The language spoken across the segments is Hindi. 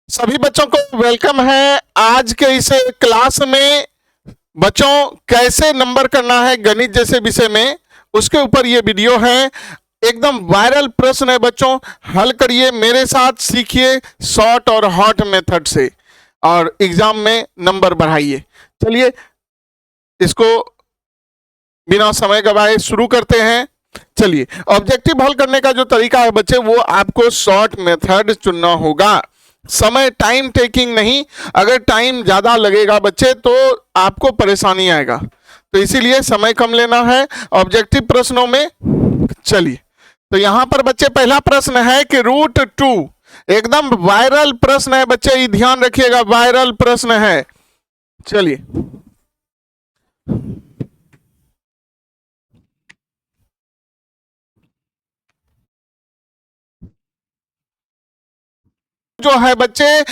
सभी बच्चों को वेलकम है। आज के इस क्लास में बच्चों कैसे नंबर करना है गणित जैसे विषय में, उसके ऊपर ये वीडियो है। एकदम वायरल प्रश्न है बच्चों, हल करिए मेरे साथ, सीखिए शॉर्ट और हॉट मेथड से और एग्जाम में नंबर बढ़ाइए। चलिए इसको बिना समय गवाए शुरू करते हैं। चलिए, ऑब्जेक्टिव हल करने का जो तरीका है बच्चे, वो आपको शॉर्ट मेथड चुनना होगा। समय टाइम टेकिंग नहीं, अगर टाइम ज्यादा लगेगा बच्चे तो आपको परेशानी आएगा, तो इसीलिए समय कम लेना है ऑब्जेक्टिव प्रश्नों में। चलिए, तो यहां पर बच्चे पहला प्रश्न है कि √2, एकदम वायरल प्रश्न है बच्चे, ये ध्यान रखिएगा, वायरल प्रश्न है। चलिए, जो है बच्चे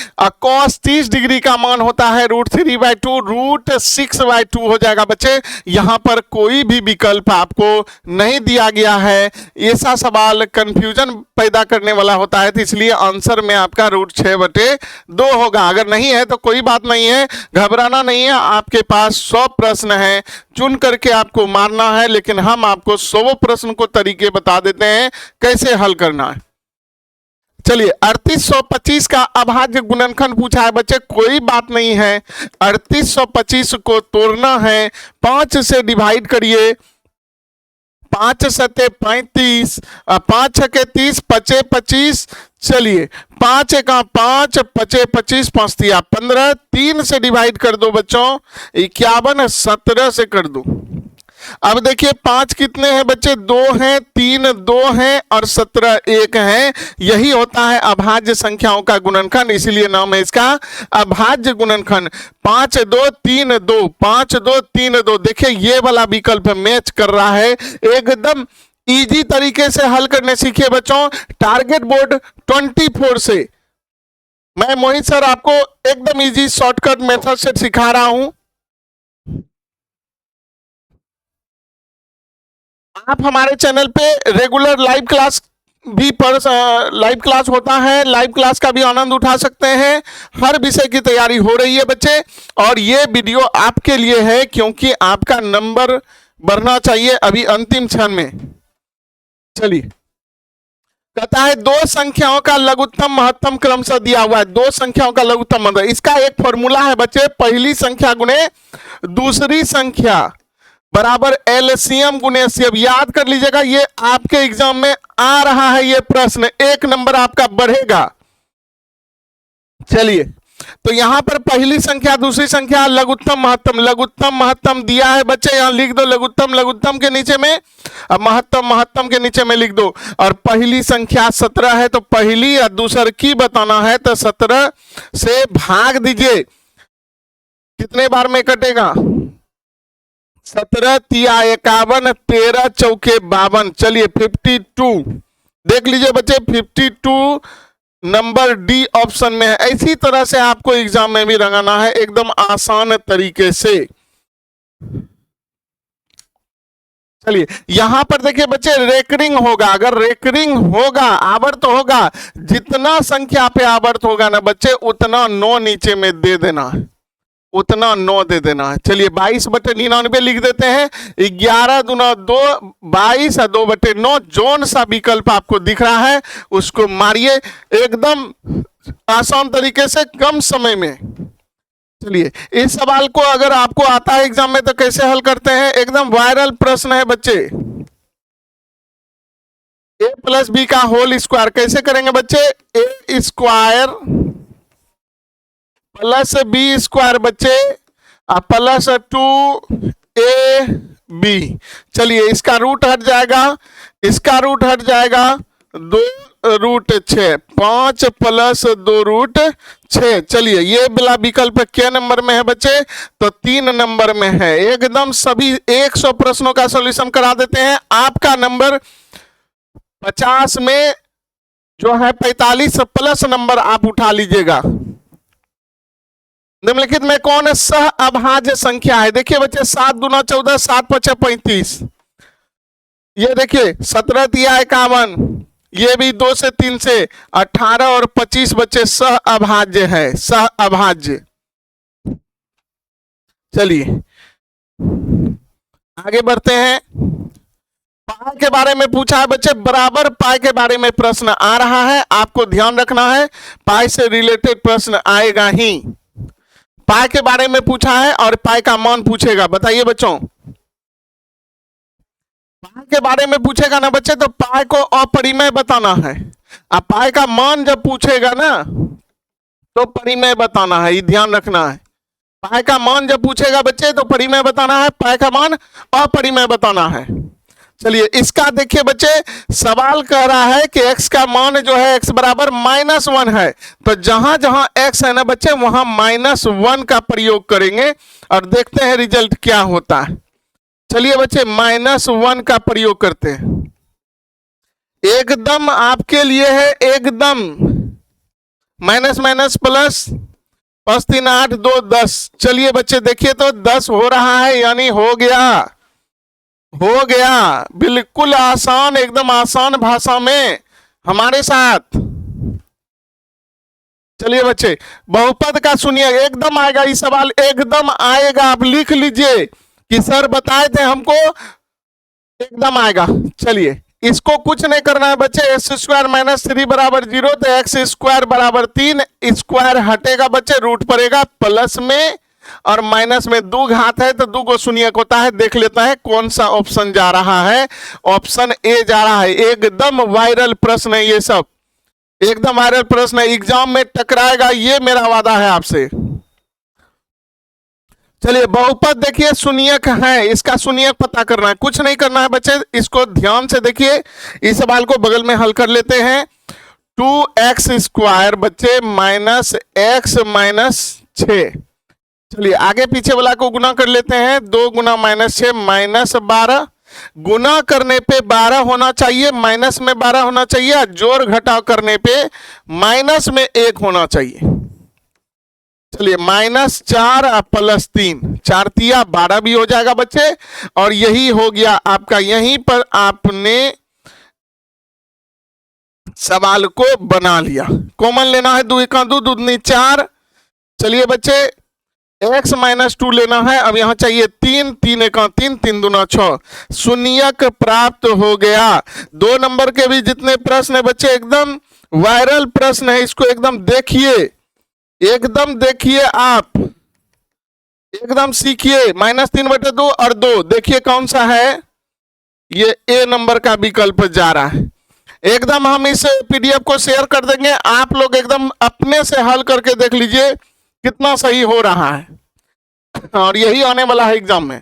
cos 30 डिग्री का मान होता है √3/2, √6/2 हो जाएगा बच्चे। यहां पर कोई भी विकल्प आपको नहीं दिया गया है। ऐसा सवाल कंफ्यूजन पैदा करने वाला होता है, तो इसलिए आंसर में आपका √6/2 होगा। अगर नहीं है तो कोई बात नहीं है, घबराना नहीं है। आपके पास 100 प्रश्न है, चुन करके आपको मारना है, लेकिन हम आपको 100 प्रश्न को तरीके बता देते हैं कैसे हल करना है। चलिए, 3825 का अभाज्य गुणनखंड पूछा है बच्चे, कोई बात नहीं है। 3825 को तोड़ना है, 5 से डिवाइड करिए, 5 सते 35, 5 छके 30, 5 25। चलिए, 5 एका 5, 5 25, 5 तिया 15, 3 से डिवाइड कर दो बच्चों, 51, 17 से कर दो। अब देखिए 5 कितने हैं बच्चे, 2 हैं, 3 2 हैं और 17 1 हैं। यही होता है अभाज्य संख्याओं का गुणनखंड, इसीलिए नाम है इसका अभाज्य गुणनखंड। 5 2 3 2, 5 2 3 2। देखिए ये वाला विकल्प मैच कर रहा है। एकदम इजी तरीके से हल करने सीखिए बच्चों, टारगेट बोर्ड 24 से। मैं मोहित सर आपको एकदम इजी शॉर्टकट मेथड से सिखा रहा हूं। आप हमारे चैनल पे रेगुलर लाइव क्लास भी लाइव क्लास होता है, लाइव क्लास का भी आनंद उठा सकते हैं। हर विषय की तैयारी हो रही है बच्चे, और ये वीडियो आपके लिए है क्योंकि आपका नंबर बढ़ना चाहिए अभी अंतिम क्षण में। चलिए, कहता है दो संख्याओं का लघुत्तम महत्तम क्रमशः दिया हुआ है। दो संख्याओं का लघुत्तम महत्तम, इसका एक फॉर्मूला है बच्चे, पहली संख्या गुणे दूसरी संख्या बराबर एलसीएम गुणे एचसीएफ। याद कर लीजिएगा, ये आपके एग्जाम में आ रहा है, ये प्रश्न 1 नंबर आपका बढ़ेगा। चलिए, तो यहां पर पहली संख्या दूसरी संख्या लघुत्तम महत्तम, लघुत्तम महत्तम दिया है बच्चे, यहां लिख दो लघुत्तम लघुत्तम के नीचे में, अब महत्तम महत्तम के नीचे में लिख दो। और पहली संख्या 17 है, तो पहली या दूसर की बताना है, तो 17 से भाग दीजिए। कितने बार में कटेगा, 17 तिया 51, 13 चौके 52। चलिए 52 देख लीजिए बच्चे, 52 नंबर डी ऑप्शन में है। इसी तरह से आपको एग्जाम में भी रंगाना है, एकदम आसान तरीके से। चलिए, यहां पर देखिए बच्चे रेकरिंग होगा, अगर रेकरिंग होगा आवर्त होगा, जितना संख्या पे आवर्त होगा ना बच्चे, उतना 9 नीचे में दे देना है, उतना 9 दे देना है। चलिए 22/99 लिख देते हैं, 11 दूना 2, 22 और 2/9। जोन सा विकल्प आपको दिख रहा है उसको मारिए, एकदम आसान तरीके से कम समय में। चलिए, इस सवाल को अगर आपको आता है एग्जाम में तो कैसे हल करते हैं, एकदम वायरल प्रश्न है बच्चे। a + b का होल स्क्वायर कैसे करेंगे बच्चे, a square plus B square बच्चे प्लस 2ab। चलिए, इसका रूट हट जाएगा, इसका रूट हट जाएगा, 2√6, 5 + 2√6। चलिए, ये वाला विकल्प क्या नंबर में है बच्चे, तो 3 नंबर में है। एकदम सभी 100 प्रश्नों का सॉल्यूशन करा देते हैं। आपका नंबर 50 में जो है 45 प्लस नंबर आप उठा लीजिएगा। निम्नलिखित में कौन सह अभाज्य संख्या है, देखिए बच्चे 7 दूना 14, 7 × 5 = 35। ये देखिए 17 तिया 51, ये भी 2 से 3 से 18 और 25 बच्चे सह अभाज्य है, सह अभाज्य। चलिए आगे बढ़ते हैं। पाई के बारे में पूछा है बच्चे, बराबर पाई के बारे में प्रश्न आ रहा है, आपको ध्यान रखना है, पाई से रिलेटेड प्रश्न आएगा ही। पाई के बारे में पूछा है और पाई का मान पूछेगा। बताइए बच्चों, पाई के बारे में पूछेगा ना बच्चे, तो पाई को अपरिमेय बताना है। अब पाई का मान जब पूछेगा ना तो परिमेय बताना है, ये ध्यान रखना है। पाई का मान जब पूछेगा बच्चे तो परिमेय बताना है, पाई का मान अपरिमेय बताना है। चलिए इसका देखिए बच्चे, सवाल कह रहा है कि x का मान जो है x बराबर -1 है, तो जहां जहां x है ना बच्चे वहां -1 का प्रयोग करेंगे और देखते हैं रिजल्ट क्या होता है। चलिए बच्चे -1 का प्रयोग करते हैं। एकदम आपके लिए है, एकदम माइनस माइनस प्लस, 5 3 8 2 10। चलिए बच्चे देखिए तो 10 हो रहा है, यानी हो गया, हो गया। बिल्कुल आसान, एकदम आसान भाषा में हमारे साथ। चलिए बच्चे बहुपद का सुनिए, एकदम आएगा ये सवाल, एकदम आएगा। आप लिख लीजिए कि सर बताए थे हमको, एकदम आएगा। चलिए इसको कुछ नहीं करना है बच्चे, x² - 3 बराबर 0, तो x² बराबर 3, स्क्वायर हटेगा बच्चे, रूट पड़ेगा प्लस में और माइनस में। 2 घात है तो 2 को शून्यक होता है। देख लेता है कौन सा ऑप्शन जा रहा है। ऑप्शन ए जा रहा है। एकदम वायरल प्रश्न है ये सब, एकदम वायरल प्रश्न है, एग्जाम में टकराएगा, ये मेरा वादा है आपसे। चलिए बहुपद देखिए शून्यक है, इसका शून्यक पता करना है, कुछ नहीं करना है बच्चे, इसको ध्यान से देखिए। इस सवाल को बगल में हल कर लेते हैं। 2x² बच्चे -x - 6। चलिए आगे पीछे वाला को गुना कर लेते हैं। 2 गुना -6 -12, गुना करने पे 12 होना चाहिए, माइनस में 12 होना चाहिए, जोड़ घटाव करने पे माइनस में 1 होना चाहिए। चलिए -4 + 3, 4 तिया 12 भी हो जाएगा बच्चे। और यही हो गया आपका, यहीं पर आपने सवाल को बना लिया। कॉमन लेना है, 2 × 2 = 2 × 4। चलिए बच्चे x - 2 लेना है, अब यहां चाहिए 3, 3 × 3 3 × 6, शून्यक प्राप्त हो गया। 2 नंबर के भी जितने प्रश्न है बच्चे एकदम वायरल प्रश्न है, इसको एकदम देखिए, एकदम देखिए, आप एकदम सीखिए। -3/2 और 2 देखिए कौन सा है, ये ए नंबर का विकल्प जा रहा है। एकदम हम इस पीडीएफ को शेयर कर देंगे, आप लोग एकदम अपने से हल करके देख लीजिए कितना सही हो रहा है, और यही आने वाला है एग्जाम में।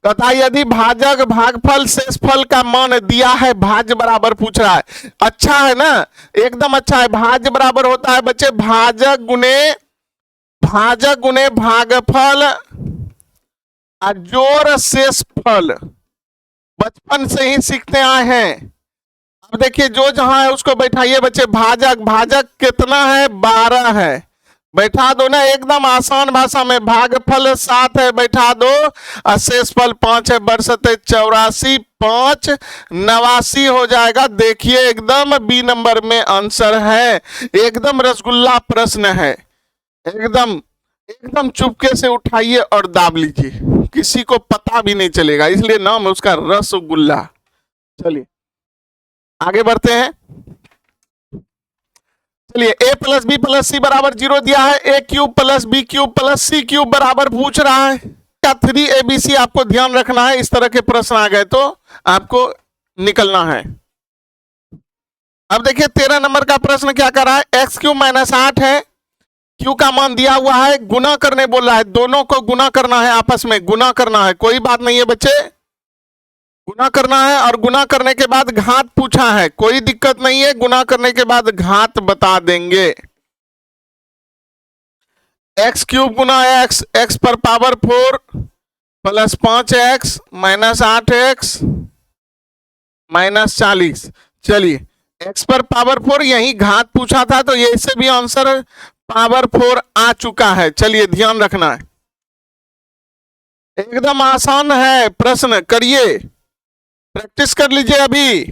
तथा यदि भाजक भागफल शेषफल का मान दिया है, भाज्य बराबर पूछ रहा है, अच्छा है ना, एकदम अच्छा है। भाज्य बराबर होता है बच्चे भाजक गुने भागफल जोड़ शेषफल, बचपन से ही सीखते आए हैं। अब देखिए जो जहां है उसको बैठाइए बच्चे। भाजक कितना है, 12 है, बैठा दो ना, एकदम आसान भाषा में। भागफल 7 है, बैठा दो। शेषफल 5 है, बरसते 84, 5 89 हो जाएगा। देखिए एकदम बी नंबर में आंसर है, एकदम रसगुल्ला प्रश्न है, एकदम एकदम चुपके से उठाइए और दाब लीजिए, किसी को पता भी नहीं चलेगा, इसलिए नाम है उसका रसगुल्ला। चलिए आगे बढ़ते हैं। चलिए a + b + c बराबर 0 दिया है, a³ + b³ + c³ बराबर पूछ रहा है। क्या 3abc आपको ध्यान रखना है, इस तरह के प्रश्न आ गए तो आपको निकलना है। अब देखिए 13 नंबर का प्रश्न क्या कर रहा है, x³ - 8 है, q का मान दिया हुआ है, गुना करने बोल रहा है, दोनों को गुना करना है, आपस में गुना करना है, कोई बात नहीं है बच्चे, गुना करना है। और गुना करने के बाद घात पूछा है, कोई दिक्कत नहीं है, गुना करने के बाद घात बता देंगे। x³ × x, x पर पावर 4 + 5x - 8x - 40। चलिए x पर पावर 4, यही घात पूछा था, तो ये इससे भी आंसर पावर 4 आ चुका है। चलिए ध्यान रखना है, एकदम आसान है प्रश्न, करिए, प्रैक्टिस कर लीजिए अभी।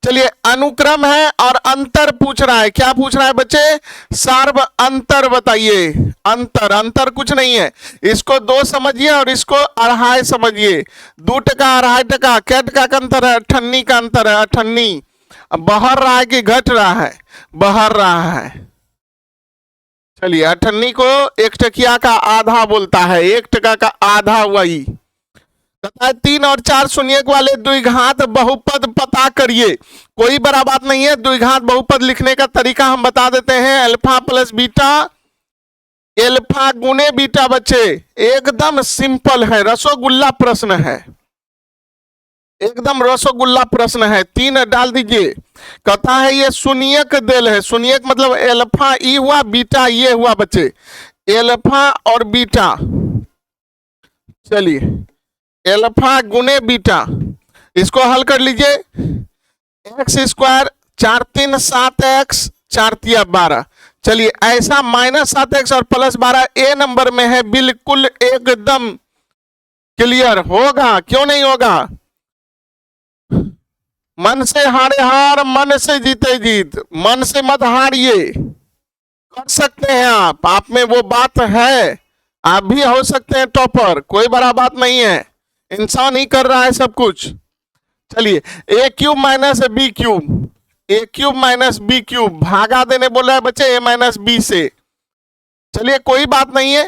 चलिए अनुक्रम है और अंतर पूछ रहा है। क्या पूछ रहा है बच्चे? सार्व अंतर बताइए। अंतर, अंतर कुछ नहीं है। इसको 2 समझिए और इसको अढ़ाई समझिए। 2 टका अढ़ाई टका क्या टका का अंतर है? 98 का अंतर है। 98 बढ़ रहा है कि घट रहा है? बढ़ रहा है। चलिए 98 को 1 टकिया का आधा बोलता है। 1 टका का आधा वही। 3 और 4 शून्यक वाले द्विघात बहुपद पता करिए। कोई बड़ा बात नहीं है। द्विघात बहुपद लिखने का तरीका हम बता देते हैं। अल्फा प्लस बीटा, अल्फा गुने बीटा बच्चे, एकदम सिंपल है, रसोगुल्ला प्रश्न है, एकदम रसोगुल्ला प्रश्न है। 3 डाल दीजिए। कहता है ये शून्यक देल है। शून्यक मतलब अल्फा ई हुआ, बीटा ये हुआ बच्चे, अल्फा और बीटा। चलिए अल्फा गुने बीटा, इसको हल कर लीजिए। X square 4 3 7 x 4 3 12। चलिए ऐसा -7x और +12 ए नंबर में है, बिल्कुल एकदम क्लियर होगा। क्यों नहीं होगा? मन से हारे हार, मन से जीते जीत। मन से मत हारिए, कर सकते हैं आप में वो बात है। आप भी हो सकते हैं टॉपर, कोई बड़ा बात नहीं है। इंसान ही कर रहा है सब कुछ। चलिए a cube minus B cube, a cube minus B cube भागा देने बोला है बच्चे a माइनस बी से। चलिए कोई बात नहीं है।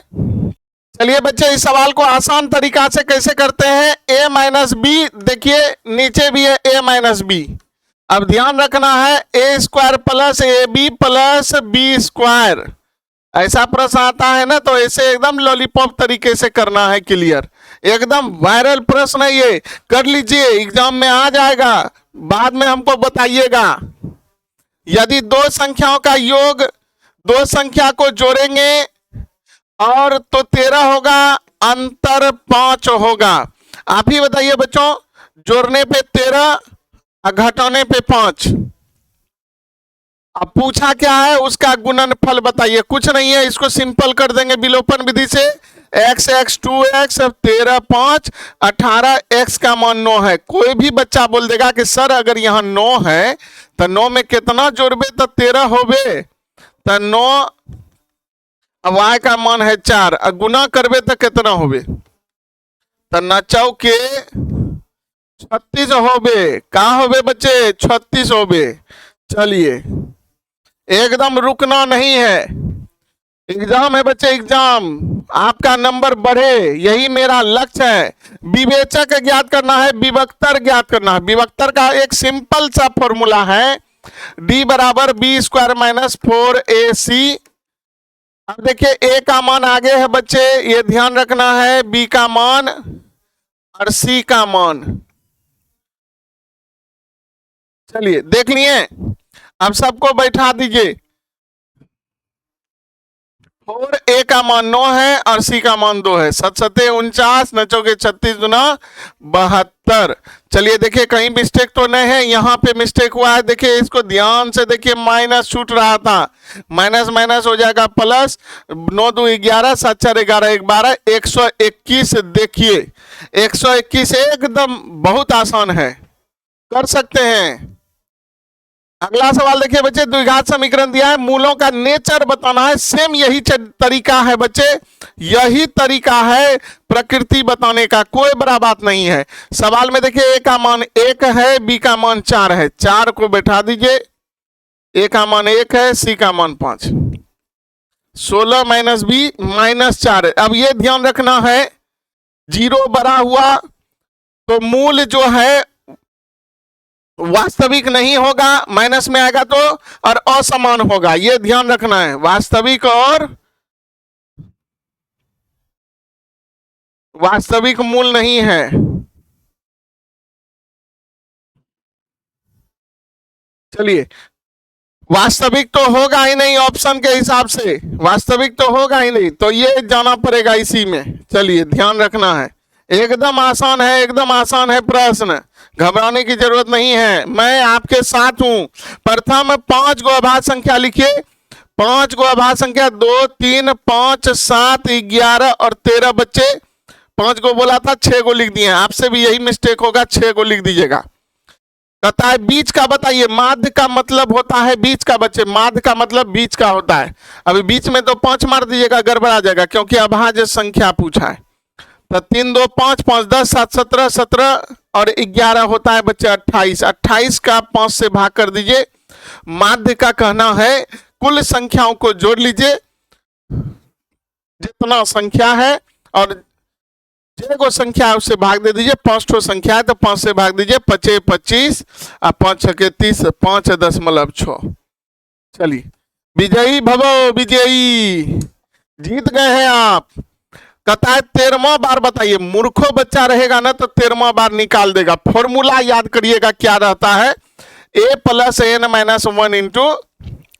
चलिए बच्चे इस सवाल को आसान तरीका से कैसे करते हैं? a माइनस बी, देखिए नीचे भी है a माइनस बी। अब ध्यान रखना है a square plus A B plus B square. ऐसा प्रश्न आता है ना तो ऐसे एकदम लॉलीपॉप तरीके से करना है। क्लियर, एकदम वायरल प्रश्न है ये, कर लीजिए, एग्जाम में आ जाएगा, बाद में हमको बताइएगा। यदि 2 संख्याओं का योग 2 संख्या को जोड़ेंगे और तो 13 होगा, अंतर 5 होगा। आप ही बताइए बच्चों, जोड़ने पे 13 और घटाने पे 5। अब पूछा क्या है? उसका गुणनफल बताइए। कुछ नहीं है, इसको सिंपल कर देंगे विलोपन विधि से। x x 2x 13 5 18, x का मान 9 है। कोई भी बच्चा बोल देगा कि सर अगर यहाँ 9 है तो 9 में कितना जोड़बे तो 13 होबे, तो 9, अब y का मान है 4, अब गुना करबे तो कितना होबे, तो 9 चौके 36 होबे। का होबे बच्चे? 36 होबे। चलिए एकदम रुकना नहीं है, एग्जाम है बच्चे, एग्जाम, आपका नंबर बढ़े, यही मेरा लक्ष्य है। विवेचक ज्ञात करना है, विभक्तर ज्ञात करना है। विभक्तर का एक सिंपल सा फॉर्मूला है, d बराबर बी स्क्वायर माइनस 4ac। अब देखिए a का मान आगे है बच्चे, ये ध्यान रखना है, b का मान और c का मान। चलिए देख लिए। अब सबको बैठा दीजिए। 4a का मान 9 है और c का मान 2 है। 7 7 49, 9 चौके 36 गुना 72। चलिए देखिए कहीं मिस्टेक तो नहीं है, यहाँ पे मिस्टेक हुआ है। देखिए इसको ध्यान से देखिए, माइनस छूट रहा था, माइनस माइनस हो जाएगा प्लस। 9 2 11, 7 4 11 1 12, 121। देखिए 121 एकदम बहुत आसान है, कर सकते हैं। अगला सवाल देखिए बच्चे, द्विघात समीकरण दिया है, मूलों का नेचर बताना है। सेम यही तरीका है बच्चे, यही तरीका है प्रकृति बताने का, कोई बड़ा बात नहीं है। सवाल में देखिए a का मान 1 है, b का मान 4 है। 4 को बैठा दीजिए, a का मान 1 है, c का मान 5। 16 माइनस b माइनस 4। अब ये ध्यान रखना है, 0 बड़ा हुआ तो मूल जो है वास्तविक नहीं होगा, माइनस में आएगा तो, और असमान होगा, यह ध्यान रखना है। वास्तविक और वास्तविक मूल नहीं है। चलिए वास्तविक तो होगा ही नहीं, ऑप्शन के हिसाब से वास्तविक तो होगा ही नहीं, तो ये जाना पड़ेगा इसी में। चलिए ध्यान रखना है, एकदम आसान है, एकदम आसान है प्रश्न, घबराने की जरूरत नहीं है, मैं आपके साथ हूं। प्रथम 5 गो अभाज्य संख्या लिखिए। 5 गो अभाज्य संख्या 2 3 5 7 11 और 13 बच्चे। 5 गो बोला था, 6 गो लिख दिए। आपसे भी यही मिस्टेक होगा, 6 गो लिख दीजिएगा। कहता है बीच का बताइए, माध्य का मतलब होता है बीच का बच्चे, माध्य का मतलब बीच का होता है। अभी बीच में तो 5 मार दीजिएगा, गड़बड़ा जाएगा, क्योंकि अभाज्य संख्या पूछा है। तो 3 2 5 5 10 7 17 17 और 11 होता है बच्चे 28। 28 का 5 से भाग कर दीजिए। माध्य का कहना है कुल संख्याओं को जोड़ लीजिए, जितना संख्या है, और जे को संख्या है उससे भाग दे दीजिए। 5 ठो संख्या है तो 5 से भाग दीजिए, 5 25 और 5 6 30, 5.6। चलिए, विजयी भवो विजयी, जीत गए हैं आप। कहता है 13वां बार बताइए, मूर्खो बच्चा रहेगा ना तो 13वां बार निकाल देगा। फॉर्मूला याद करिएगा क्या रहता है, a plus N minus 1 into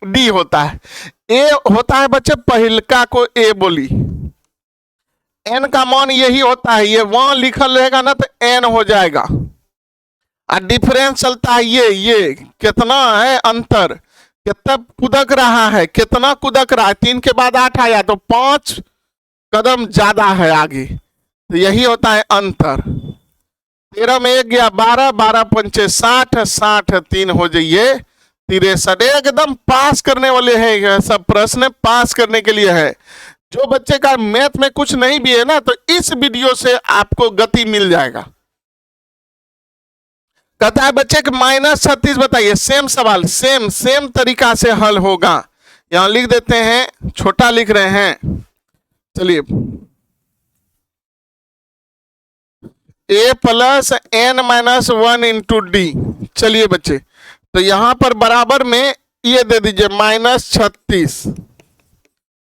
D होता है। ए होता है बच्चे पहिलका को ए बोली, एन का मान यही होता है, ये वहां लिखल रहेगा ना तो एन हो जाएगा। और डिफरेंस चलता है ये कितना है अंतर, कितना कुदक रहा है, कितना कुदक रहा है। 3 के बाद 8 आया तो 5 कदम ज्यादा है आगे, तो यही होता है अंतर। 13 में 1 गया 12, 12 पंचे 60, 60 3 हो जाइए 63। एकदम पास करने वाले हैं, सब प्रश्न पास करने के लिए है। जो बच्चे का मैथ में कुछ नहीं भी है ना, तो इस वीडियो से आपको गति मिल जाएगा। कहता है बच्चे कि -36 बताइए, सेम सवाल, सेम तरीका से हल होगा। यहां लिख देते हैं, छोटा लिख रहे हैं। चलिए, a plus N minus 1 into D. चलिए बच्चे, तो यहां पर बराबर में ये दे दीजिए -36।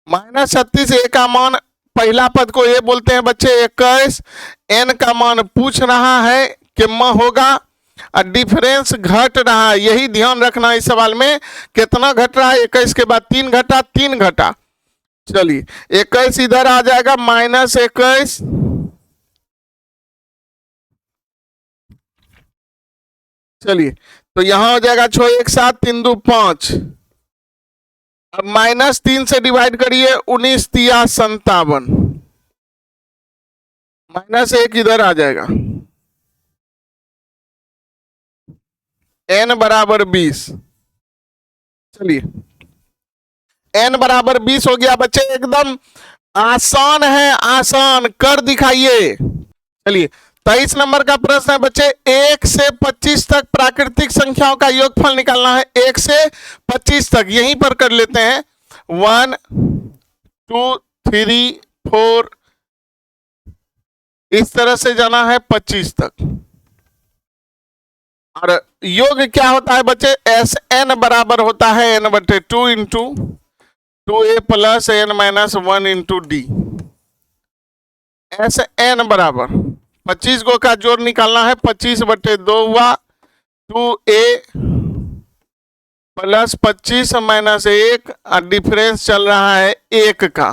-36 ए का मान, पहला पद को ए बोलते हैं बच्चे 21। एन का मान पूछ रहा है कि म होगा, और डिफरेंस घट रहा है, यही ध्यान रखना है इस सवाल में। कितना घट रहा है, 21 के बाद 3 घटा, 3 घटा। चलिए, 21 इधर आ जाएगा, -21। चलिए, तो यहां हो जाएगा 6 1 7 3 2 5। अब -3 से डिवाइड करिए, 19 तिया 57, -1 इधर आ जाएगा। n बराबर 20। चलिए, n बराबर 20 हो गया बच्चे, एकदम आसान है, आसान कर दिखाइए। चलिए, 23 नंबर का प्रश्न है बच्चे, 1 से 25 तक प्राकृतिक संख्याओं का योगफल निकालना है। 1 से 25 तक यहीं पर कर लेते हैं, 1 2 3 4, इस तरह से जाना है 25 तक। और योग क्या होता है बच्चे, एस एन बराबर होता है n/2 into 2a plus N minus 1 into D. S N बराबर 25 को का जोड़ निकालना है, 25/2 हुआ 2a प्लस 25 माइनस 1, और डिफरेंस चल रहा है 1 का।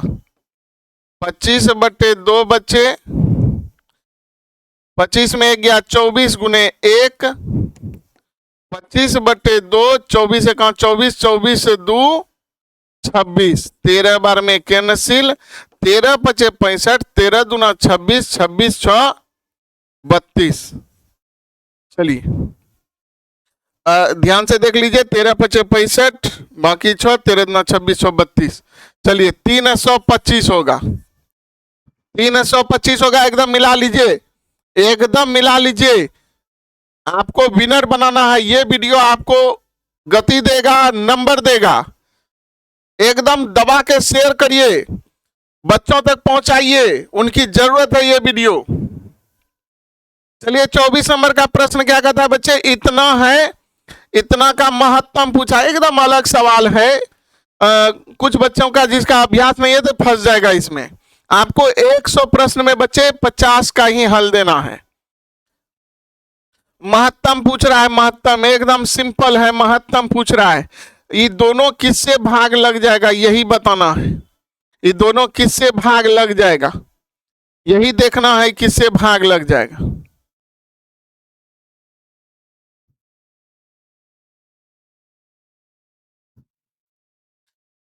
25/2 बच्चे, 25 में 1 गया 24 गुने 1, 25/2, 24 1 24, 24 2 26, 13 बार में कैंसिल, 13 5 65, 13 दूना 26, 26 6 32। चलिए, ध्यान से देख लीजिए, 13 5 65, बाकी 6, 13 दूना 26 6 32। चलिए, 325 होगा, 325 होगा। एकदम मिला लीजिए, एकदम मिला लीजिए। आपको विनर बनाना है, ये वीडियो आपको गति देगा, नंबर देगा। एकदम दबा के शेयर करिए, बच्चों तक पहुंचाइए, उनकी जरूरत है ये वीडियो। चलिए, 24 नंबर का प्रश्न क्या कहता है बच्चे, इतना है, इतना का महत्तम पूछा, एकदम अलग सवाल है। कुछ बच्चों का जिसका अभ्यास नहीं है तो फंस जाएगा इसमें। आपको 100 प्रश्न में बच्चे 50 का ही हल देना है। महत्तम पूछ रहा है, महत्तम एकदम सिंपल है, महत्तम पूछ रहा है। ये दोनों किससे भाग लग जाएगा यही बताना है, ये दोनों किससे भाग लग जाएगा यही देखना है, किससे भाग लग जाएगा।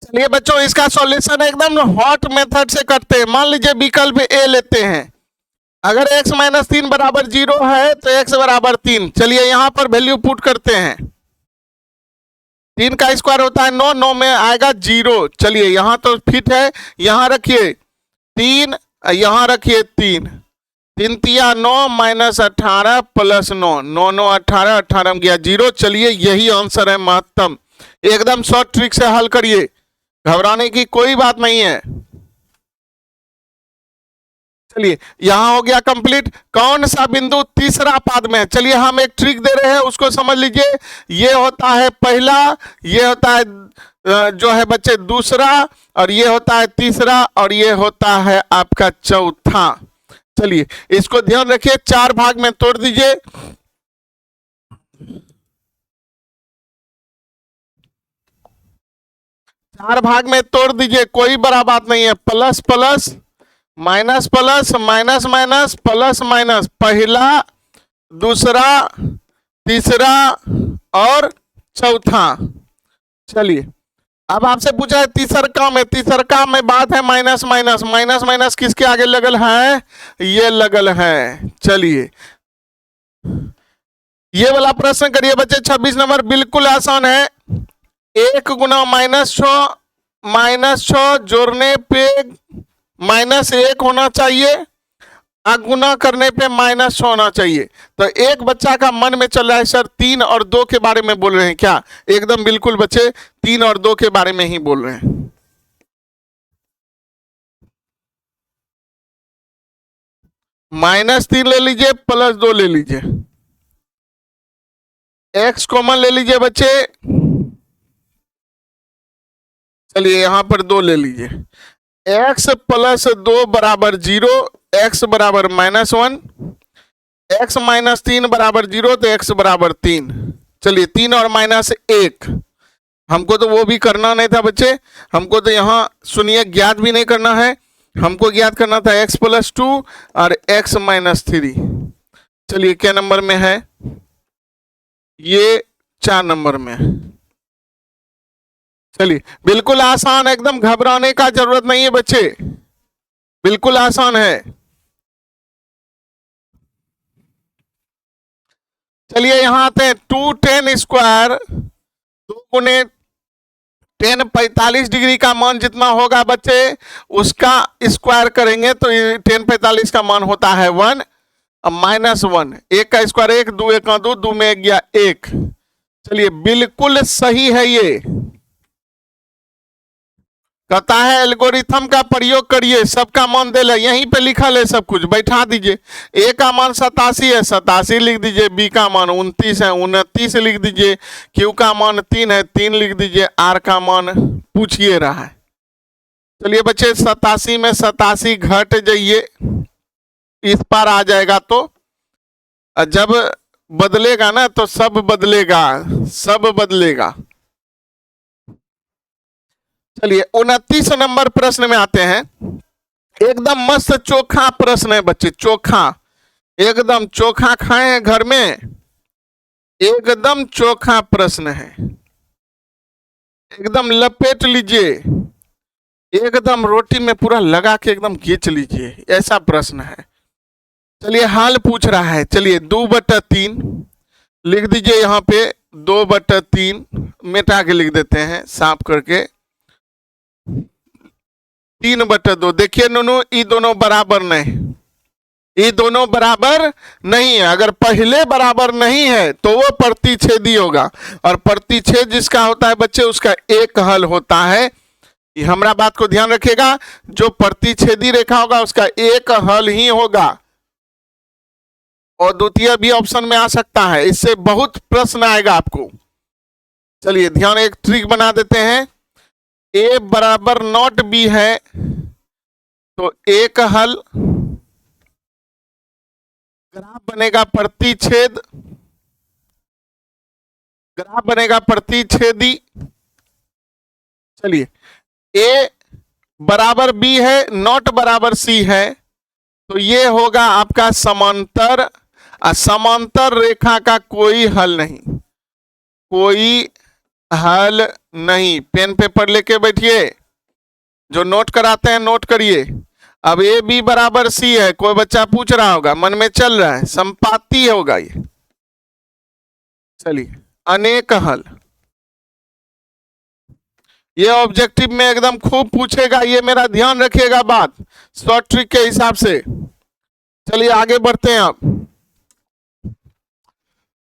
चलिए बच्चों, इसका सॉल्यूशन एकदम हॉट मेथड से करते हैं। मान लीजिए विकल्प ए लेते हैं, अगर x माइनस 3 बराबर 0 है तो x बराबर 3। चलिए यहां पर वैल्यू पुट करते हैं। 3 का स्क्वायर होता है 9, 9 में आएगा 0। चलिए यहां तो फिट है, यहां रखिए 3, यहां रखिए 3, 3 तिया 9 माइनस 18 प्लस 9, 9 9 18, 18 में गया 0। चलिए यही आंसर है महत्तम। एकदम शॉर्ट ट्रिक से हल करिए, घबराने की कोई बात नहीं है। चलिए यहां हो गया कंप्लीट। कौन सा बिंदु तीसरा पाद में है? चलिए हम एक ट्रिक दे रहे हैं, उसको समझ लीजिए। ये होता है पहला, ये होता है जो है बच्चे दूसरा, और ये होता है तीसरा, और ये होता है आपका चौथा। चलिए इसको ध्यान रखिए, 4 भाग में तोड़ दीजिए। चार भाग में तोड़ दीजिए, कोई बड़ा बात नहीं है। Plus plus minus plus minus minus plus minus, पहला दूसरा तीसरा और चौथा। चलिए अब आपसे पूछा है तीसरका में, तीसरका में बात है माइनस माइनस, माइनस माइनस किसके आगे लगल है? ये लगल है। चलिए ये वाला प्रश्न करिए बच्चे, 26 नंबर बिल्कुल आसान है। 1 गुना -6 जोड़ने पे -1 होना चाहिए, गुना करने पे -6 होना चाहिए। तो एक बच्चा का मन में चल रहा है सर 3 और 2 के बारे में बोल रहे हैं क्या? एकदम बिल्कुल बच्चे 3 और 2 के बारे में ही बोल रहे हैं। -3 ले लीजिए, +2 ले लीजिए, x कॉमन ले लीजिए बच्चे। चलिए यहां पर 2 ले लीजिए। x + 2 बराबर 0, x बराबर -1, x - 3 बराबर 0, तो x बराबर 3। चलिए 3 और -1, हमको तो वो भी करना नहीं था बच्चे, हमको तो यहाँ सुनिए ज्ञात भी नहीं करना है, हमको ज्ञात करना था x + 2 और x - 3। चलिए क्या नंबर में है? ये 4 नंबर में। चलिए बिल्कुल आसान, एकदम घबराने का जरूरत नहीं है बच्चे, बिल्कुल आसान है। चलिए यहां आते हैं। 2tan स्क्वायर 2 गुने 10 45 डिग्री का मान जितना होगा बच्चे उसका स्क्वायर करेंगे तो 10 45 का मान होता है 1 -1। 1 का स्क्वायर 1, 2 1 2, 2 में 1 गया 1। चलिए बिल्कुल सही है। ये कहता है एल्गोरिथम का प्रयोग करिए, सबका मान दे ले, यहीं पे लिखा ले सब कुछ, बैठा दीजिए। ए का मान 87 है, 87 लिख दीजिए। बी का मान 29 है, 29 लिख दीजिए। क्यू का मान 3 है, 3 लिख दीजिए। आर का मान पूछिए रहा है। चलिए बच्चे 87 में 87 घट जाइए, इस पर आ जाएगा तो जब बदलेगा ना तो सब बदलेगा, सब बदलेगा। चलिए 29 नंबर प्रश्न में आते हैं। एकदम मस्त चोखा प्रश्न है बच्चे, चोखा, एकदम चोखा खाए हैं घर में, एकदम चोखा प्रश्न है, एकदम लपेट लीजिए, एकदम रोटी में पूरा लगा के एकदम खींच लीजिए, ऐसा प्रश्न है। चलिए हाल पूछ रहा है। चलिए 2/3 लिख दीजिए, यहाँ पे 2/3 मिटा के लिख देते हैं साफ करके, 3/2। देखिए नूनू, ये दोनों बराबर नहीं, ये दोनों बराबर नहीं है। अगर पहले बराबर नहीं है तो वो प्रतिच्छेदी होगा, और प्रतिच्छेद जिसका होता है बच्चे उसका एक हल होता है। हमारा बात को ध्यान रखिएगा, जो प्रतिच्छेदी रेखा होगा उसका एक हल ही होगा, और द्वितीय भी ऑप्शन में आ सकता है। इससे बहुत प्रश्न आएगा आपको। चलिए ध्यान, एक ट्रिक बना देते हैं। a बराबर नॉट b है तो एक हल, ग्राफ बनेगा प्रतिच्छेद, ग्राफ बनेगा प्रतिच्छेदी। चलिए a बराबर b है, नॉट बराबर c है, तो ये होगा आपका समांतर। समांतर रेखा का कोई हल नहीं, कोई हल नहीं। पेन पेपर लेके बैठिए, जो नोट कराते हैं नोट करिए। अब ए बी बराबर सी है, कोई बच्चा पूछ रहा होगा, मन में चल रहा है, संपाती होगा ये। चलिए अनेक हल, ये ऑब्जेक्टिव में एकदम खूब पूछेगा, ये मेरा ध्यान रखिएगा बात, शॉर्ट ट्रिक के हिसाब से। चलिए आगे बढ़ते हैं। आप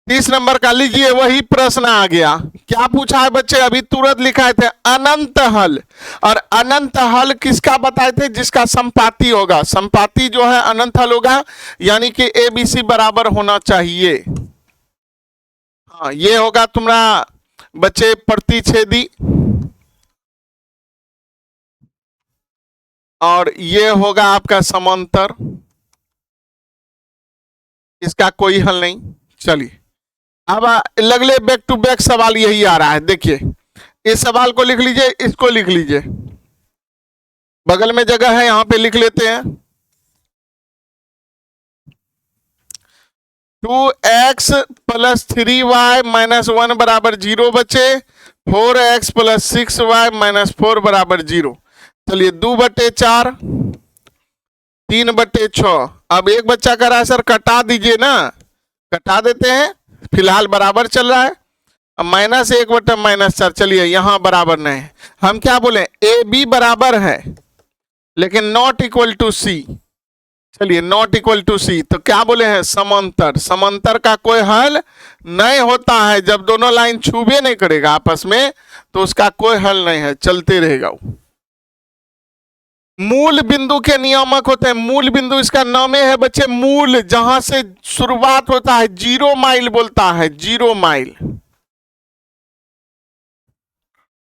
30 नंबर का लीजिए, वही प्रश्न आ गया। क्या पूछा है बच्चे, अभी तुरंत लिखाए थे अनंत हल, और अनंत हल किसका बताए थे, जिसका संपाती होगा। संपाती जो है अनंत हल होगा, यानी कि ए बी सी बराबर होना चाहिए। हाँ ये होगा तुम्हारा बच्चे प्रतिच्छेदी, और ये होगा आपका समांतर, इसका कोई हल नहीं। चलिए अब अगले बैक टू बैक सवाल यही आ रहा है। देखिए इस सवाल को लिख लीजिए, इसको लिख लीजिए, बगल में जगह है यहां पे लिख लेते हैं। 2x प्लस 3y माइनस 1 बराबर 0 बचे, 4x प्लस 6y माइनस 4 बराबर 0। चलिए 2/4, 3/6। अब एक बच्चा कह रहा है सर कटा दीजिए ना, कटा देते हैं, फिलहाल बराबर चल रहा है। अब -1/-4, चलिए यहां बराबर नहीं, हम क्या बोले, ए बी बराबर है लेकिन नॉट इक्वल टू सी। चलिए नॉट इक्वल टू सी, तो क्या बोले हैं, समांतर। समांतर का कोई हल नहीं होता है, जब दोनों लाइन छूबे नहीं करेगा आपस में तो उसका कोई हल नहीं है, चलते रहेगा वो। मूल बिंदु के नियामक होते हैं, मूल बिंदु इसका नाम है बच्चे मूल, जहां से शुरुआत होता है, 0 माइल बोलता है, 0 माइल।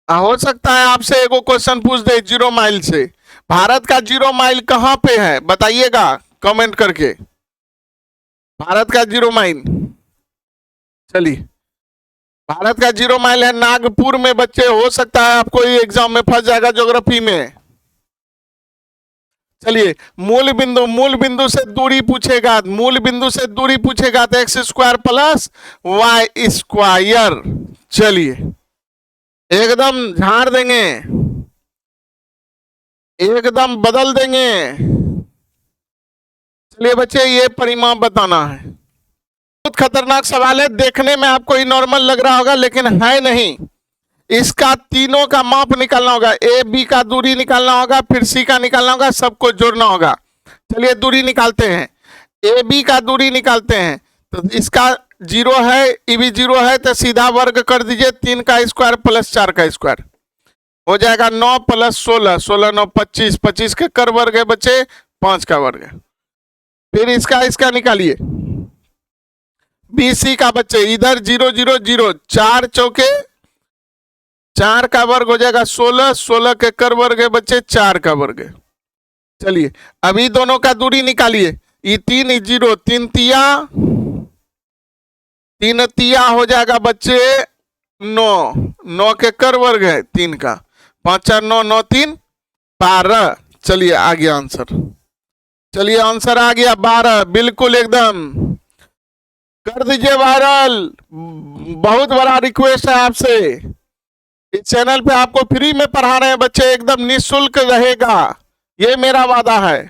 हो सकता है आपसे एगो क्वेश्चन पूछ दे 0 माइल से, भारत का 0 माइल कहां पे है बताइएगा कमेंट करके, भारत का 0 माइल। चलिए भारत का 0 माइल है नागपुर में बच्चे, हो सकता है आपको ये एग्जाम में फंस जाएगा ज्योग्राफी में। चलिए मूल बिंदु से दूरी पूछेगा, मूल बिंदु से दूरी पूछेगा तो x² प्लस y²। चलिए एकदम झाड़ देंगे, एकदम बदल देंगे। चलिए बच्चे ये परिमाप बताना है, बहुत खतरनाक सवाल है, देखने में आपको ही नॉर्मल लग रहा होगा लेकिन है नहीं। इसका तीनों का माप निकालना होगा, ए बी का दूरी निकालना होगा, फिर सी का निकालना होगा, सबको जोड़ना होगा। चलिए दूरी निकालते हैं, ए बी का दूरी निकालते हैं, तो इसका 0 है, ई भी 0 है, तो सीधा वर्ग कर दीजिए, 3 का स्क्वायर प्लस 4 का स्क्वायर हो जाएगा 9 प्लस 16, 16 9 25, 25 के कर वर्ग है बच्चे, 5 का वर्ग है। फिर इसका निकालिए, बी सी का बच्चे, इधर 0 0 0, 4 चौके 4 का वर्ग हो जाएगा 16, 16 के कर वर्ग है बच्चे, 4 का वर्ग है। चलिए अभी दोनों का दूरी निकालिए, ये 3 0, 3 तिया हो जाएगा बच्चे 9, 9 के कर वर्ग है 3 का, 5 4 9 9 3 12। चलिए आ गया आंसर, चलिए आंसर आ गया 12, बिल्कुल एकदम कर दीजिए वायरल। बहुत बड़ा रिक्वेस्ट है आपसे, इस चैनल पे आपको फ्री में पढ़ा रहे हैं बच्चे, एकदम निःशुल्क रहेगा, ये मेरा वादा है।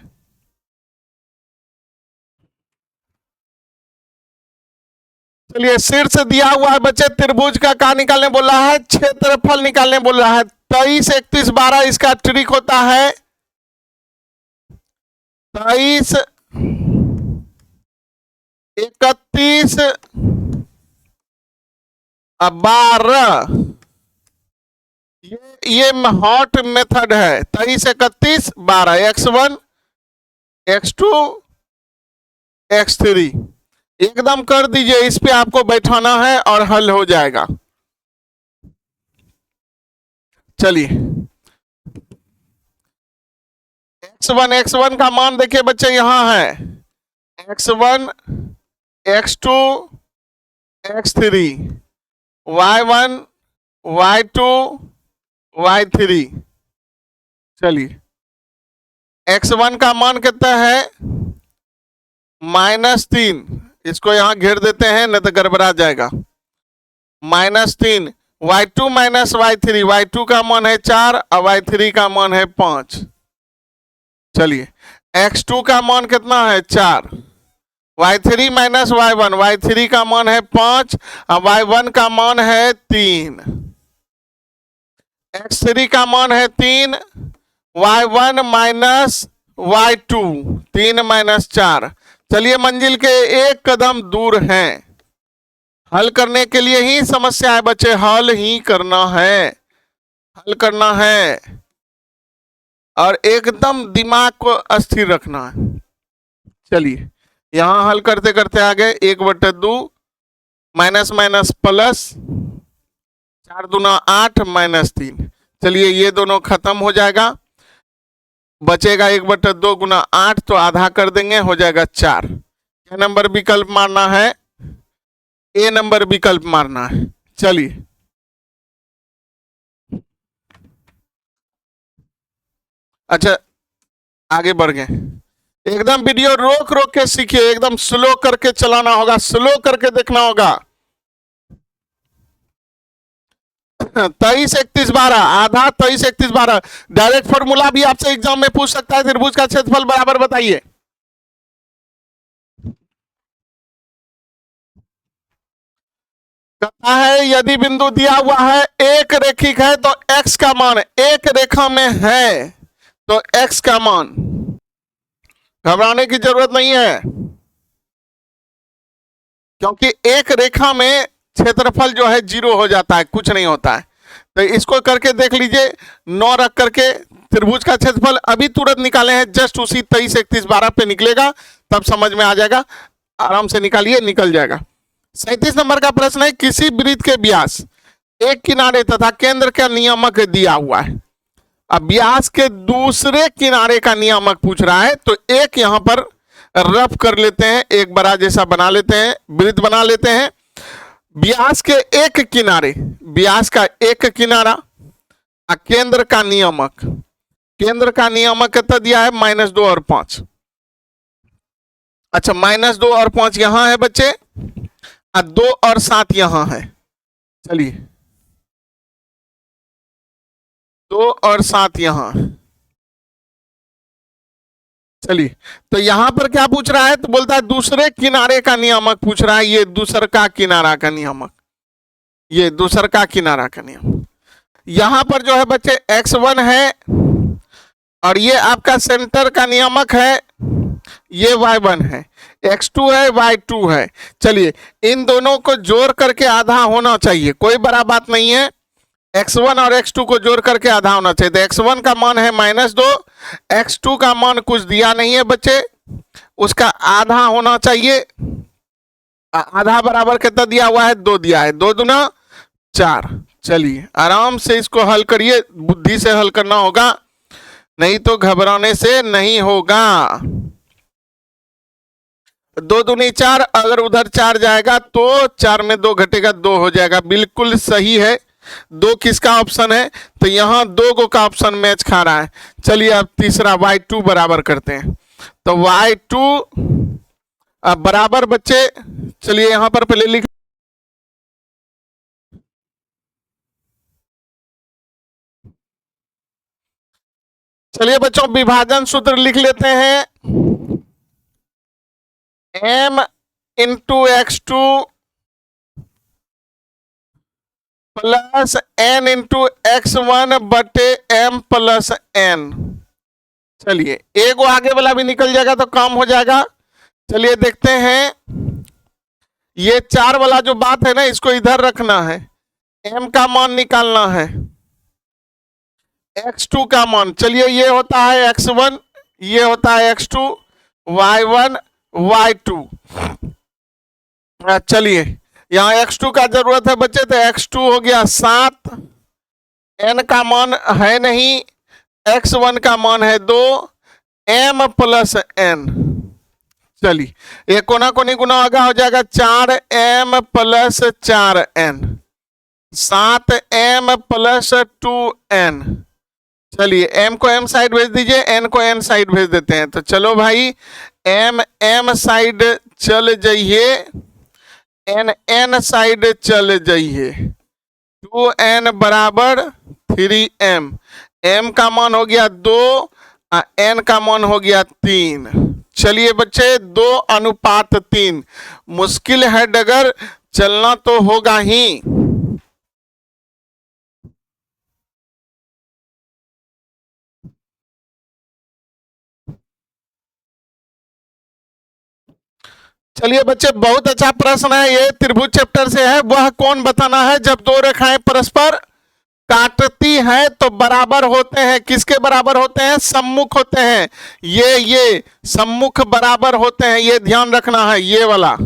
चलिए शीर्ष दिया हुआ है बच्चे, त्रिभुज का क्या निकालने बोल रहा है, क्षेत्रफल निकालने बोल रहा है। 23 31 12 इसका ट्रिक होता है, 23 31 12, ये हॉट मेथड है, 23 31 12, x1 x2 x3 एकदम कर दीजिए, इस पे आपको बैठाना है और हल हो जाएगा। चलिए x1 का मान देखिए बच्चे यहां है, x1 x2 x3, y1 y2 y3। चलिए x1 का मान कितना है, -3, इसको यहां घेर देते हैं नहीं तो गड़बड़ा जाएगा, -3, y2 माइनस y3, y2 का मान है 4 और y3 का मान है 5। चलिए x2 का मान कितना है 4, y3 माइनस y1, y3 का मान है 5 और y1 का मान है 3, x3 का मान है 3, y1 माइनस y2, 3 माइनस 4। चलिए मंजिल के एक कदम दूर हैं। हल करने के लिए ही समस्या है बच्चे, हल ही करना है, हल करना है और एकदम दिमाग को अस्थिर रखना है। चलिए यहां हल करते करते आ गए, 1/2 माइनस माइनस प्लस, 4 दूना 8 माइनस 3। चलिए ये दोनों खत्म हो जाएगा, बचेगा 1/2 गुना 8, तो आधा कर देंगे, हो जाएगा 4। क्या नंबर विकल्प मारना है? ए नंबर विकल्प मारना है। चलिए अच्छा आगे बढ़ गए, एकदम वीडियो रोक रोक के सीखिए, एकदम स्लो करके चलाना होगा, स्लो करके देखना होगा। 23 31 12 आधा, 23 31 12 डायरेक्ट फॉर्मूला भी आपसे एग्जाम में पूछ सकता है। त्रिभुज का क्षेत्रफल बराबर बताइए। कहता है यदि बिंदु दिया हुआ है एक रेखिक है तो x का मान, एक रेखा में है तो x का मान, घबराने की जरूरत नहीं है क्योंकि एक रेखा में क्षेत्रफल जो है 0 हो जाता है, कुछ नहीं होता है। तो इसको करके देख लीजिए, 9 रख करके त्रिभुज का क्षेत्रफल अभी तुरंत निकाले हैं, जस्ट उसी 23 31 12 पे निकलेगा, तब समझ में आ जाएगा। आराम से निकालिए, निकल जाएगा। 37 नंबर का प्रश्न है, किसी वृत्त के व्यास एक किनारे तथा केंद्र का नियामक दिया हुआ है। अब व्यास के दूसरे किनारे का नियामक पूछ रहा है, तो एक यहां पर रफ कर लेते हैं, एक बड़ा जैसा बना लेते हैं, वृत्त बना लेते हैं। व्यास के एक किनारे, व्यास का एक किनारा, केंद्र का नियामक, केंद्र का नियामक कितना दिया है? -2 और 5। अच्छा -2 और 5 यहां है बच्चे, 2 और 7 यहां है। चलिए 2 और 7 यहां। चलिए तो यहां पर क्या पूछ रहा है? तो बोलता है दूसरे किनारे का नियामक पूछ रहा है, ये दूसर का किनारा का नियामक, ये दूसर का किनारा का नियामक। यहां पर जो है बच्चे x1 है और ये आपका सेंटर का नियामक है, ये y1 है, x2 है, y2 है। चलिए इन दोनों को जोड़ करके आधा होना चाहिए, कोई बड़ा बात नहीं है। x1 और x2 को जोड़ करके आधा होना चाहिए। तो x1 का मान है -2, x2 का मान कुछ दिया नहीं है बच्चे, उसका आधा होना चाहिए। आधा बराबर कितना दिया हुआ है? 2 दिया है, 2 दूना 4। चलिए आराम से इसको हल करिए, बुद्धि से हल करना होगा, नहीं तो घबराने से नहीं होगा। 2 दूनी 4, अगर उधर 4 जाएगा तो 4 में 2 घटेगा, 2 हो जाएगा, बिल्कुल सही है। 2 किसका ऑप्शन है? तो यहां 2 का ऑप्शन मैच खा रहा है। चलिए अब तीसरा y2 बराबर करते हैं। तो y2 बराबर बच्चे, चलिए यहां पर पहले लिख, चलिए बच्चों विभाजन सूत्र लिख लेते हैं, m into x2 plus n into x1 बटे m प्लस n। चलिए एक आगे वाला भी निकल जाएगा तो काम हो जाएगा। चलिए देखते हैं, ये 4 वाला जो बात है ना, इसको इधर रखना है, m का मान निकालना है, x2 का मान, चलिए ये होता है x1, ये होता है x2, y1 y2। चलिए यहाँ x2 का जरूरत है बच्चे, तो x2 हो गया 7, n का मान है नहीं, x1 का मान है 2, m प्लस n। चलिए ये कोना कोनी गुना होगा, हो जाएगा 4m plus 4n, 7m plus 2n। चलिए m को m साइड भेज दीजिए, n को n साइड भेज देते हैं। तो चलो भाई m साइड चल जाइए, n साइड चल जाइए, 2n बराबर 3m, m का मान हो गया 2 एन का मान हो गया 3। चलिए बच्चे 2:3। मुश्किल है डगर, चलना तो होगा ही। चलिए बच्चे बहुत अच्छा प्रश्न है, ये त्रिभुज चैप्टर से है। वह कौन बताना है जब दो रेखाएं परस्पर काटती हैं तो बराबर होते हैं? किसके बराबर होते हैं? सम्मुख होते हैं। ये सम्मुख बराबर होते हैं, ये ध्यान रखना है, ये वाला।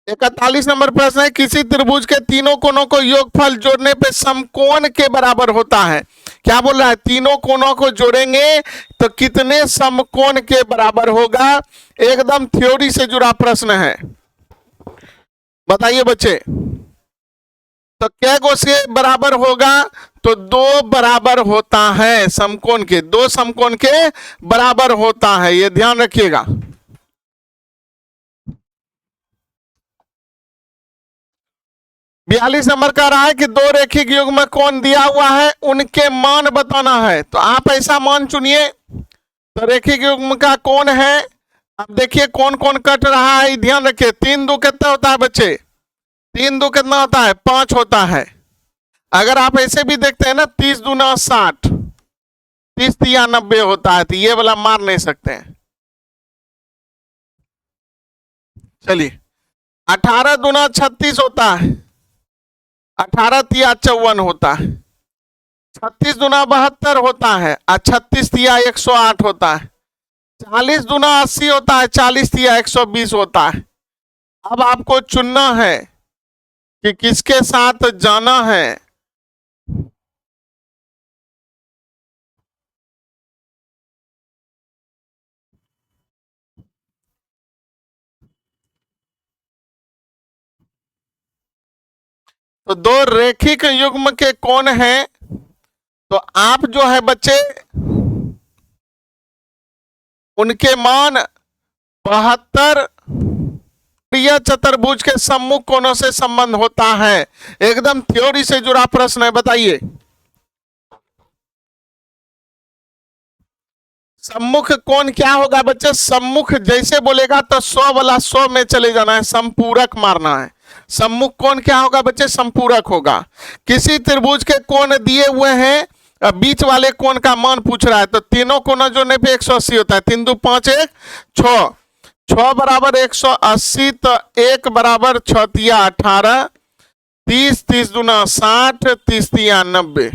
41 नंबर प्रश्न है, किसी त्रिभुज के तीनों कोनों को योगफल जोड़ने पे समकोण के बराबर होता है। क्या बोल रहा है? तीनों कोनों को जोड़ेंगे तो कितने समकोण के बराबर होगा? एकदम थ्योरी से जुड़ा प्रश्न है, बताइए बच्चे। तो क्या को से बराबर होगा? तो 2 बराबर होता है समकोण के, 2 समकोण के बराबर होता है, ये ध्यान रखिएगा। बयालीस नंबर का रहा है कि दो रेखिक युग्म में कौन दिया हुआ है, उनके मान बताना है। तो आप ऐसा मान चुनिए। तो रेखिक युग्म का कौन है? अब देखिए कौन कौन कट रहा है, ध्यान रखिए। 3 2 कितना होता है बच्चे? 3 2 कितना होता है? 5 होता है। अगर आप ऐसे भी देखते हैं ना, 30 दूना 60, 30 तिया 90 होता है, तो ये वाला मार नहीं सकते हैं। चलिए 18 दूना 36 होता है, 18 तिया 54 होता है, 36 दूना 72 होता है और 36 तिया 108 होता है, 40 दूना 80 होता है, 40 तिया 120 होता है। अब आपको चुनना है कि किसके साथ जाना है। तो दो रेखिक युग्म के कौन हैं? तो आप जो है बच्चे उनके मान 72 चतुर्भुज के सम्मुख कोणों से संबंध होता है। एकदम थ्योरी से जुड़ा प्रश्न है, बताइए। सम्मुख कोण क्या होगा बच्चे? सम्मुख जैसे बोलेगा तो 100 वाला 100 में चले जाना है, संपूरक मारना है। सम्मुख कोण क्या होगा बच्चे? संपूरक होगा। किसी त्रिभुज के कोण दिए हुए हैं, बीच वाले कोण का मान पूछ रहा है, तो तीनों कोण जोड़ने पे 180 होता है। 3 2 5 1 6, 6 बराबर 180, तो 1 बराबर 6 तिया 18, 30 30 दूना 60, 30 तिया 90।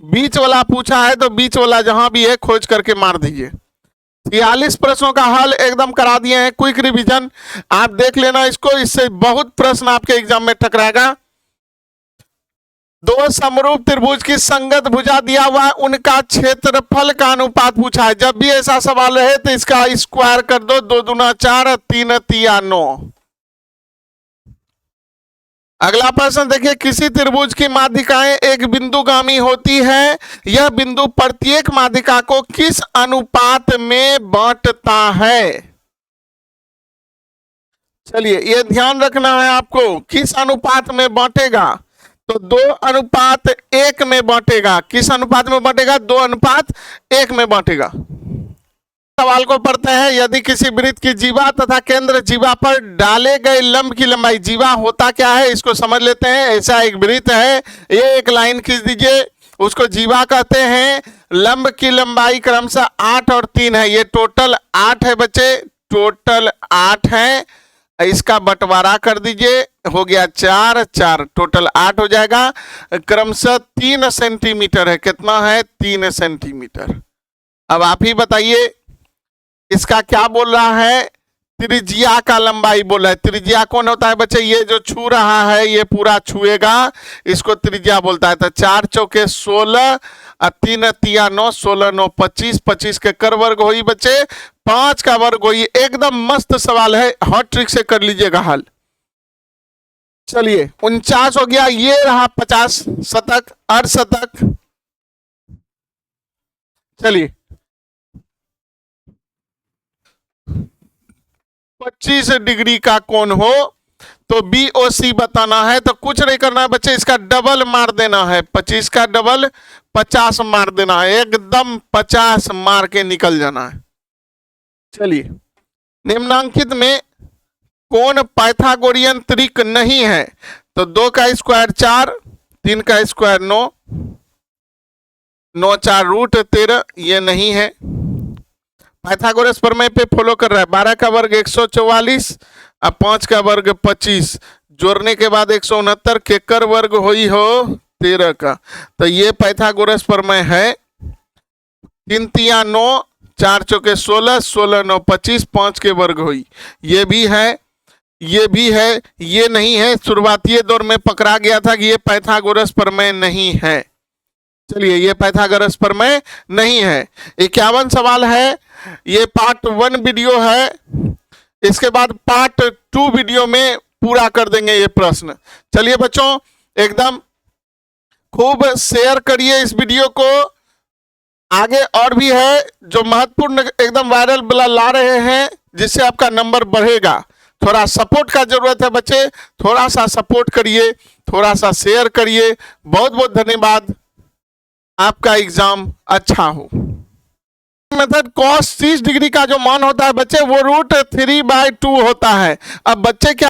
बीच वाला पूछा है तो बीच वाला जहां भी है खोज करके मार दीजिए। 46 प्रश्नों का हल एकदम करा दिए हैं, क्विक रिवीजन आप देख लेना इसको, इससे बहुत प्रश्न आपके एग्जाम में टकराएगा। दो समरूप त्रिभुज की संगत भुजा दिया हुआ है, उनका क्षेत्रफल का अनुपात पूछा है। जब भी ऐसा सवाल रहे तो इसका स्क्वायर कर दो, 2 दूना 4, 3 तिया 9। अगला प्रश्न देखिए, किसी त्रिभुज की माध्यिकाएं एक बिंदुगामी होती है, यह बिंदु प्रत्येक माध्यिका को किस अनुपात में बांटता है? चलिए ये ध्यान रखना है आपको, किस अनुपात में बांटेगा? तो 2:1 में बांटेगा। किस अनुपात में बांटेगा? 2:1 में बांटेगा। सवाल को पढ़ते हैं, यदि किसी वृत्त की जीवा तथा केंद्र जीवा पर डाले गए लंब की लंबाई, जीवा होता क्या है इसको समझ लेते हैं। ऐसा एक वृत्त है, ये एक लाइन खींच दीजिए, उसको जीवा कहते हैं। लंब की लंबाई क्रमशः 8 और 3 है, ये टोटल 8 है बच्चे, टोटल 8 है। इसका बंटवारा कर दीजिए, हो गया 4 4, टोटल 8 हो जाएगा। क्रमशः 3 सेंटीमीटर है, कितना है? 3 सेंटीमीटर। अब आप ही बताइए इसका क्या बोल रहा है? त्रिज्या का लंबाई बोल रहा है। त्रिज्या कौन होता है बच्चे? ये जो छू रहा है ये पूरा छुएगा, इसको त्रिज्या बोलता है। तो 4 चौके 16 और 3 तिया 9, 16 9 25, 25 के कर वर्ग हुई बच्चे, 5 का वर्ग हुई। एकदम मस्त सवाल है, हॉट ट्रिक से कर लीजिएगा हल। चलिए 49 हो गया, ये रहा 50 शतक, अर्धशतक। चलिए 25 डिग्री का कोण हो तो BOC बताना है। तो कुछ नहीं करना है बच्चे, इसका डबल मार देना है, 25 का डबल 50 मार देना है, एकदम 50 मार के निकल जाना है। चलिए, निम्नांकित में कौन पाइथागोरियन त्रिक नहीं है? तो 2 का स्क्वायर 4, 3 का स्क्वायर 9, 9 4 रूट 13, ये नहीं है। पाइथागोरस प्रमेय पे फॉलो कर रहा है। 12 का वर्ग 144 और 5 का वर्ग 25, जोड़ने के बाद 169, केकर वर्ग हुई हो 13 का। तो ये पाइथागोरस प्रमेय है। 3 तिया 9, 4 चौके 16, 16 9 25, 5 के वर्ग हुई। ये भी है, ये भी है, ये नहीं है। शुरुआती दौर में पकड़ा गया था कि ये पाइथागोरस प्रमेय नहीं है। चलिए, ये पाइथागोरस प्रमेय नहीं है। 51 सवाल है। ये पार्ट 1 वीडियो है, इसके बाद पार्ट 2 वीडियो में पूरा कर देंगे ये प्रश्न। चलिए बच्चों, एकदम खूब शेयर करिए इस वीडियो को। आगे और भी है जो महत्वपूर्ण एकदम वायरल ला रहे हैं, जिससे आपका नंबर बढ़ेगा। थोड़ा सपोर्ट का जरूरत है बच्चे, थोड़ा सा सपोर्ट करिए, थोड़ा सा शेयर करिए। बहुत बहुत धन्यवाद। आपका एग्जाम अच्छा हो। मेथड cos 30 डिग्री का जो मान होता है बच्चे, वो √3/2 होता है। अब बच्चे क्या